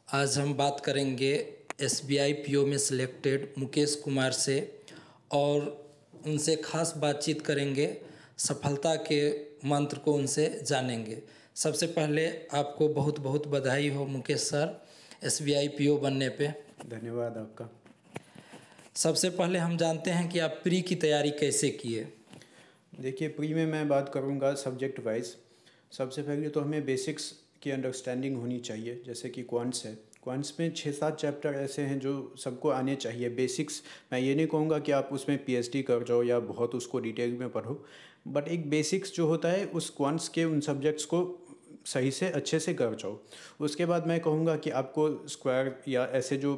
आज हम बात करेंगे एसबीआई पीओ में सिलेक्टेड मुकेश कुमार से और उनसे खास बातचीत करेंगे। सफलता के मंत्र को उनसे जानेंगे। सबसे पहले आपको बहुत बहुत बधाई हो मुकेश सर, एसबीआई पीओ बनने पे। धन्यवाद आपका। सबसे पहले हम जानते हैं कि आप प्री की तैयारी कैसे किए। देखिए, प्री में मैं बात करूँगा सब्जेक्ट वाइज। सबसे पहले तो हमें बेसिक्स की अंडरस्टैंडिंग होनी चाहिए, जैसे कि क्वांट्स है। क्वांट्स में 6-7 चैप्टर ऐसे हैं जो सबको आने चाहिए। बेसिक्स, मैं ये नहीं कहूँगा कि आप उसमें पीएचडी कर जाओ या बहुत उसको डिटेल में पढ़ो, बट एक बेसिक्स जो होता है उस क्वांट्स के उन सब्जेक्ट्स को सही से अच्छे से कर जाओ। उसके बाद मैं कहूँगा कि आपको स्क्वायर या ऐसे जो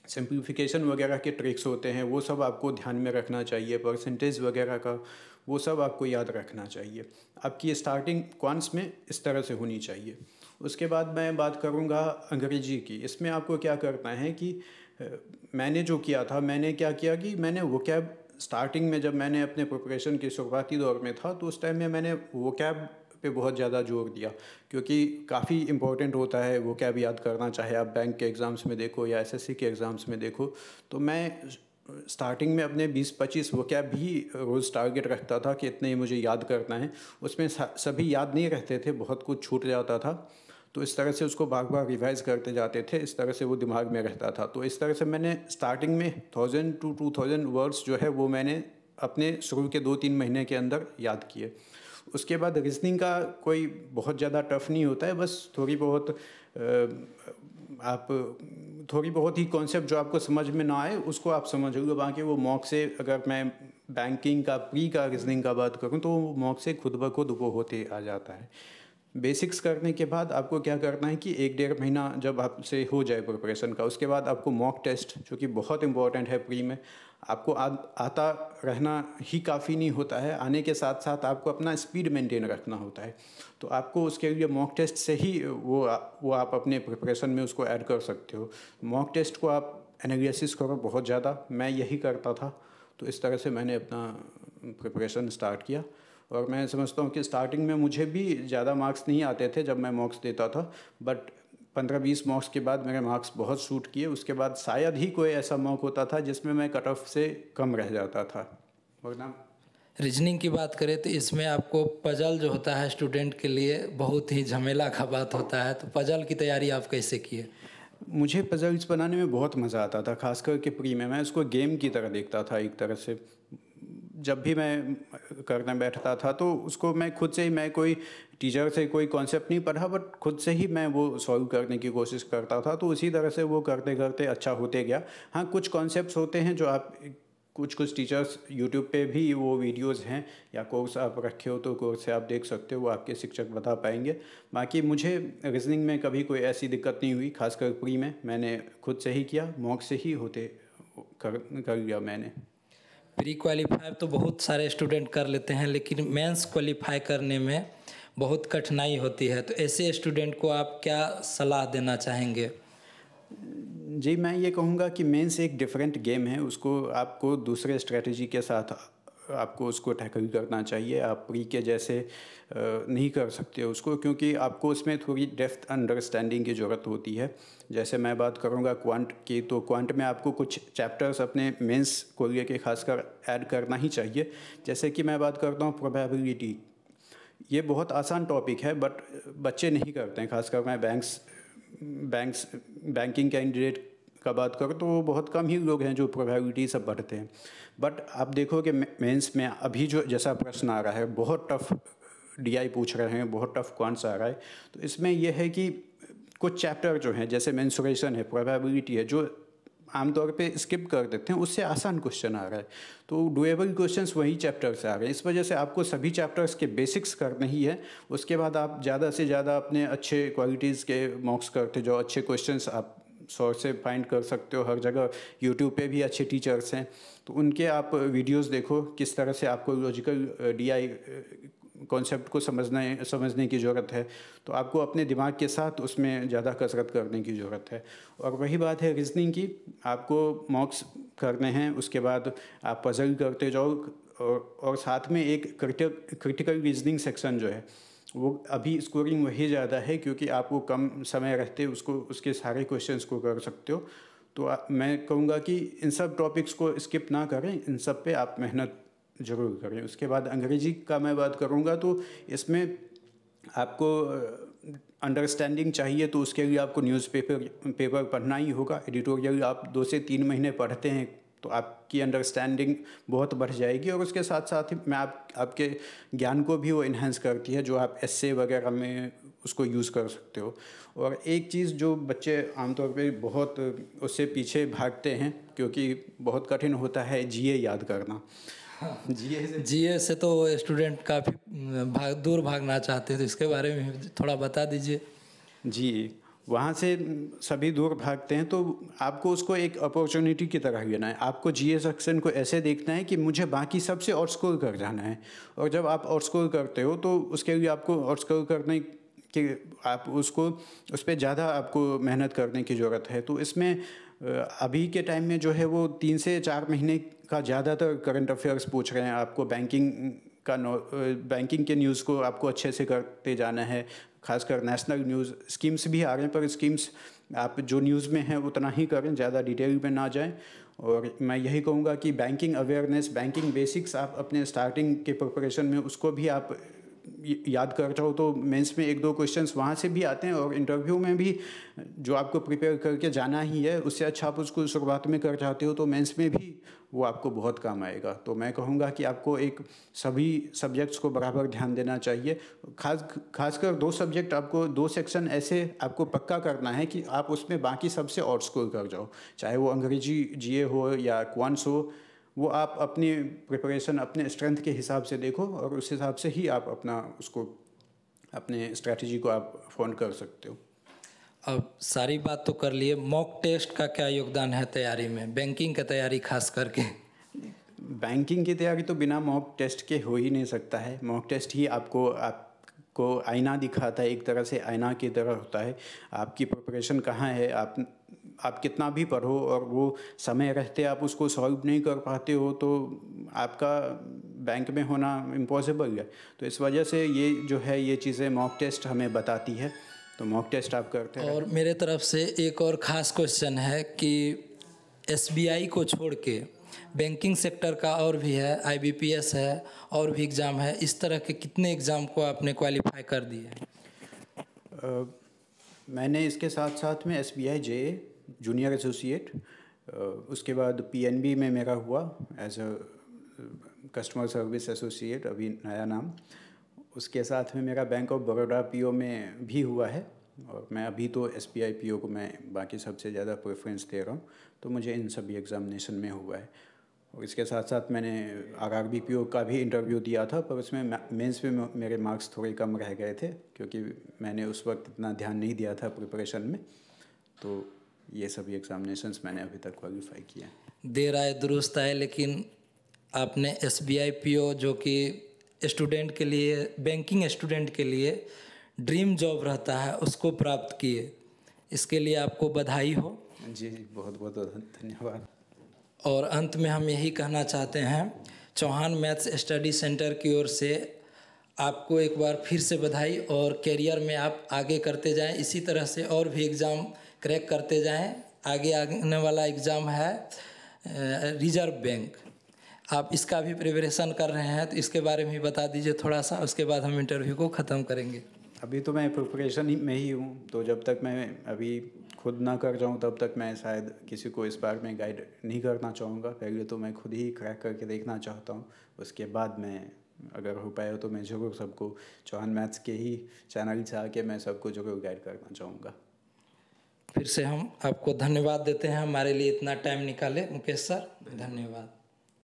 सिंप्लीफिकेशन वगैरह के ट्रिक्स होते हैं वो सब आपको ध्यान में रखना चाहिए। परसेंटेज वगैरह का वो सब आपको याद रखना चाहिए। आपकी स्टार्टिंग क्वांट्स में इस तरह से होनी चाहिए। उसके बाद मैं बात करूँगा अंग्रेजी की। इसमें आपको क्या करना है कि मैंने जो किया था, मैंने क्या किया कि मैंने वोकैब स्टार्टिंग में, जब मैंने अपने प्रिपरेशन के शुरुआती दौर में था, तो उस टाइम में मैंने वोकैब पे बहुत ज़्यादा जोर दिया, क्योंकि काफ़ी इंपॉर्टेंट होता है वो कैब याद करना, चाहे आप बैंक के एग्ज़ाम्स में देखो या एसएससी के एग्ज़ाम्स में देखो। तो मैं स्टार्टिंग में अपने 20-25 वो कैब भी रोज़ टारगेट रखता था कि इतने ही मुझे याद करना है। उसमें सभी याद नहीं रहते थे, बहुत कुछ छूट जाता था, तो इस तरह से उसको बार बार रिवाइज़ करते जाते थे। इस तरह से वो दिमाग में रहता था। तो इस तरह से मैंने स्टार्टिंग में 1000 to 2000 वर्ड्स जो है वो मैंने अपने शुरू के 2-3 महीने के अंदर याद किए। उसके बाद रीजनिंग का कोई बहुत ज़्यादा टफ नहीं होता है, बस थोड़ी बहुत आप थोड़ी बहुत ही कॉन्सेप्ट जो आपको समझ में ना आए उसको आप समझोगे। बाकी वो मॉक से, अगर मैं बैंकिंग का प्री का रीजनिंग का बात करूँ तो मॉक से खुद ब खुद वो होते आ जाता है। बेसिक्स करने के बाद आपको क्या करना है कि 1-1.5 महीना जब आपसे हो जाए प्रिपरेशन का, उसके बाद आपको मॉक टेस्ट, जो कि बहुत इंपॉर्टेंट है प्री में, आपको आता रहना ही काफ़ी नहीं होता है, आने के साथ साथ आपको अपना स्पीड मेंटेन रखना होता है। तो आपको उसके लिए मॉक टेस्ट से ही वो आप अपने प्रिपरेशन में उसको ऐड कर सकते हो। मॉक टेस्ट को आप एनालिसिस करो बहुत ज़्यादा, मैं यही करता था। तो इस तरह से मैंने अपना प्रिपरेशन स्टार्ट किया। और मैं समझता हूँ कि स्टार्टिंग में मुझे भी ज़्यादा मार्क्स नहीं आते थे जब मैं मॉक्स देता था, बट 15-20 मॉक्स के बाद मेरे मार्क्स बहुत शूट किए। उसके बाद शायद ही कोई ऐसा मॉक होता था जिसमें मैं कट ऑफ से कम रह जाता था। वरना रीजनिंग की बात करें तो इसमें आपको पजल जो होता है स्टूडेंट के लिए बहुत ही झमेला का बात होता है, तो पजल की तैयारी आप कैसे किए? मुझे पजल्स बनाने में बहुत मज़ा आता था, खासकर के प्री में। मैं उसको गेम की तरह देखता था एक तरह से। जब भी मैं करने बैठता था तो उसको मैं खुद से ही, मैं कोई टीचर से कोई कॉन्सेप्ट नहीं पढ़ा, बट खुद से ही मैं वो सॉल्व करने की कोशिश करता था। तो उसी तरह से वो करते करते अच्छा होते गया। हाँ, कुछ कॉन्सेप्ट्स होते हैं जो आप, कुछ टीचर्स यूट्यूब पे भी वो वीडियोस हैं, या कोर्स आप रखे हो तो कोर्स से आप देख सकते हो, वो आपके शिक्षक बता पाएंगे। बाकी मुझे रीजनिंग में कभी कोई ऐसी दिक्कत नहीं हुई, खासकर प्री में मैंने खुद से ही किया, मॉक से ही होते कर लिया मैंने। प्री क्वालिफाई तो बहुत सारे स्टूडेंट कर लेते हैं, लेकिन मेंस क्वालिफाई करने में बहुत कठिनाई होती है, तो ऐसे स्टूडेंट को आप क्या सलाह देना चाहेंगे? जी, मैं ये कहूँगा कि मेंस एक डिफरेंट गेम है। उसको आपको दूसरे स्ट्रेटजी के साथ आपको उसको टैकल करना चाहिए। आप प्री के जैसे नहीं कर सकते उसको, क्योंकि आपको उसमें थोड़ी डेप्थ अंडरस्टैंडिंग की ज़रूरत होती है। जैसे मैं बात करूँगा क्वांट की, तो क्वांट में आपको कुछ चैप्टर्स अपने मेंस को लेके खासकर ऐड करना ही चाहिए। जैसे कि मैं बात करता हूँ प्रोबेबिलिटी, ये बहुत आसान टॉपिक है, बट बच्चे नहीं करते हैं। खासकर मैं बैंकिंग कैंडिडेट का बात करूँ तो बहुत कम ही लोग हैं जो प्रोबेबिलिटी सब पढ़ते हैं। बट आप देखो कि मेंस में अभी जो जैसा प्रश्न आ रहा है, बहुत टफ डीआई पूछ रहे हैं, बहुत टफ क्वांट्स आ रहा है, तो इसमें यह है कि कुछ चैप्टर जो हैं, जैसे मेंसुरेशन है, प्रोबेबिलिटी है, जो आमतौर पे स्किप कर देते हैं, उससे आसान क्वेश्चन आ रहा है। तो डुएबल क्वेश्चंस वही चैप्टर से आ रहे हैं। इस वजह से आपको सभी चैप्टर्स के बेसिक्स करने ही है। उसके बाद आप ज़्यादा से ज़्यादा अपने अच्छे क्वालिटीज़ के मॉक्स करते जाओ। अच्छे क्वेश्चंस आप सोर्स से फाइंड कर सकते हो, हर जगह यूट्यूब पे भी अच्छे टीचर्स हैं, तो उनके आप वीडियोस देखो, किस तरह से आपको लॉजिकल डीआई कॉन्सेप्ट को समझने की ज़रूरत है। तो आपको अपने दिमाग के साथ उसमें ज़्यादा कसरत करने की ज़रूरत है। और वही बात है रीजनिंग की, आपको मॉक्स करने हैं, उसके बाद आप पजल करते जाओ, और साथ में एक क्रिटिकल रीजनिंग सेक्शन जो है वो अभी स्कोरिंग वही ज़्यादा है क्योंकि आप वो कम समय रहते उसको उसके सारे क्वेश्चंस को कर सकते हो। तो मैं कहूँगा कि इन सब टॉपिक्स को स्किप ना करें, इन सब पे आप मेहनत ज़रूर करें। उसके बाद अंग्रेजी का मैं बात करूँगा तो इसमें आपको अंडरस्टैंडिंग चाहिए तो उसके लिए आपको पेपर पढ़ना ही होगा। एडिटोरियल आप 2 से 3 महीने पढ़ते हैं तो आपकी अंडरस्टैंडिंग बहुत बढ़ जाएगी और उसके साथ साथ ही मैं आपके ज्ञान को भी वो इन्हेंस करती है, जो आप एस्से वगैरह में उसको यूज़ कर सकते हो। और एक चीज़ जो बच्चे आमतौर पे बहुत उससे पीछे भागते हैं क्योंकि बहुत कठिन होता है जीए याद करना। जीए से तो स्टूडेंट काफ़ी दूर भागना चाहते हैं, तो इसके बारे में थोड़ा बता दीजिए। जी, वहाँ से सभी दूर भागते हैं तो आपको उसको एक अपॉर्चुनिटी की तरह लेना है। आपको जीए सेक्शन को ऐसे देखना है कि मुझे बाकी सबसे आउट स्कोर कर जाना है, और जब आप आउट स्कोर करते हो तो उसके लिए आपको आउट स्कोर करने कि आप उसको उस पर ज़्यादा आपको मेहनत करने की ज़रूरत है। तो इसमें अभी के टाइम में जो है वो 3 से 4 महीने का ज़्यादातर करंट अफेयर्स पूछ रहे हैं आपको। बैंकिंग के न्यूज़ को आपको अच्छे से करते जाना है, खासकर नेशनल न्यूज़। स्कीम्स भी आ रहे हैं पर स्कीम्स आप जो न्यूज़ में हैं उतना ही करें, ज़्यादा डिटेल में ना जाएं। और मैं यही कहूँगा कि बैंकिंग अवेयरनेस, बैंकिंग बेसिक्स आप अपने स्टार्टिंग के प्रिपरेशन में उसको भी आप याद कर जाओ तो मेंस में 1-2 क्वेश्चंस वहाँ से भी आते हैं, और इंटरव्यू में भी जो आपको प्रिपेयर करके जाना ही है उससे अच्छा आप उसको शुरुआत में कर जाते हो तो मेंस में भी वो आपको बहुत काम आएगा। तो मैं कहूँगा कि आपको सभी सब्जेक्ट्स को बराबर ध्यान देना चाहिए। खासकर 2 सब्जेक्ट आपको 2 सेक्शन ऐसे आपको पक्का करना है कि आप उसमें बाकी सबसे आउट स्कोर कर जाओ, चाहे वो अंग्रेजी जीए हो या क्वांट्स हो। वो आप अपनी प्रिपरेशन अपने स्ट्रेंथ के हिसाब से देखो और उस हिसाब से ही आप अपने स्ट्रैटेजी को आप फॉर्म कर सकते हो। अब सारी बात तो कर लिए, मॉक टेस्ट का क्या योगदान है तैयारी में, बैंकिंग की तैयारी खास करके? बैंकिंग की तैयारी तो बिना मॉक टेस्ट के हो ही नहीं सकता है। मॉक टेस्ट ही आपको आईना दिखाता है, एक तरह से आईना की तरह होता है। आपकी प्रिपरेशन कहाँ है, आप कितना भी पढ़ो और वो समय रहते आप उसको सॉल्व नहीं कर पाते हो तो आपका बैंक में होना इम्पॉसिबल है। तो इस वजह से ये चीज़ें मॉक टेस्ट हमें बताती है, तो मॉक टेस्ट आप करते हैं। और मेरे तरफ से एक और ख़ास क्वेश्चन है कि एसबीआई को छोड़ के बैंकिंग सेक्टर का और भी है, आईबीपीएस है और भी एग्ज़ाम है, इस तरह के कितने एग्ज़ाम को आपने क्वालिफाई कर दिए? मैंने इसके साथ साथ में एसबीआई जे जूनियर एसोसिएट, उसके बाद पीएनबी में मेरा हुआ as a customer service associate, अभी नया नाम। उसके साथ में मेरा बैंक ऑफ बड़ौदा पीओ में भी हुआ है, और मैं अभी तो एसबीआई पीओ को मैं बाकी सबसे ज़्यादा प्रेफरेंस दे रहा हूँ, तो मुझे इन सभी एग्ज़ामिनेशन में हुआ है। और इसके साथ साथ मैंने आरआरबी पीओ का भी इंटरव्यू दिया था, पर उसमें मेंस में मेरे मार्क्स थोड़े कम रह गए थे क्योंकि मैंने उस वक्त इतना ध्यान नहीं दिया था प्रिपरेशन में। तो ये सभी एग्ज़ामिनेशंस मैंने अभी तक क्वालिफाई किया है। देर आए दुरुस्त आए, लेकिन आपने एसबीआई पीओ जो कि स्टूडेंट के लिए, बैंकिंग स्टूडेंट के लिए ड्रीम जॉब रहता है, उसको प्राप्त किए। इसके लिए आपको बधाई हो। जी बहुत बहुत धन्यवाद। और अंत में हम यही कहना चाहते हैं, चौहान मैथ्स स्टडी सेंटर की ओर से आपको एक बार फिर से बधाई, और कैरियर में आप आगे करते जाएं, इसी तरह से और भी एग्ज़ाम क्रैक करते जाएं। आगे आने वाला एग्ज़ाम है रिजर्व बैंक, आप इसका भी प्रिपरेशन कर रहे हैं, तो इसके बारे में भी बता दीजिए थोड़ा सा, उसके बाद हम इंटरव्यू को ख़त्म करेंगे। अभी तो मैं प्रिपरेशन में ही हूँ, तो जब तक मैं अभी खुद ना कर जाऊँ तब तक मैं शायद किसी को इस बारे में गाइड नहीं करना चाहूँगा। पहले तो मैं खुद ही क्रैक करके देखना चाहता हूँ, उसके बाद मैं अगर हो पाए तो मैं ज़रूर सबको चौहान मैथ्स के ही चैनल से आके मैं सबको ज़रूर गाइड करना चाहूँगा। फिर से हम आपको धन्यवाद देते हैं, हमारे लिए इतना टाइम निकाले मुकेश सर, धन्यवाद।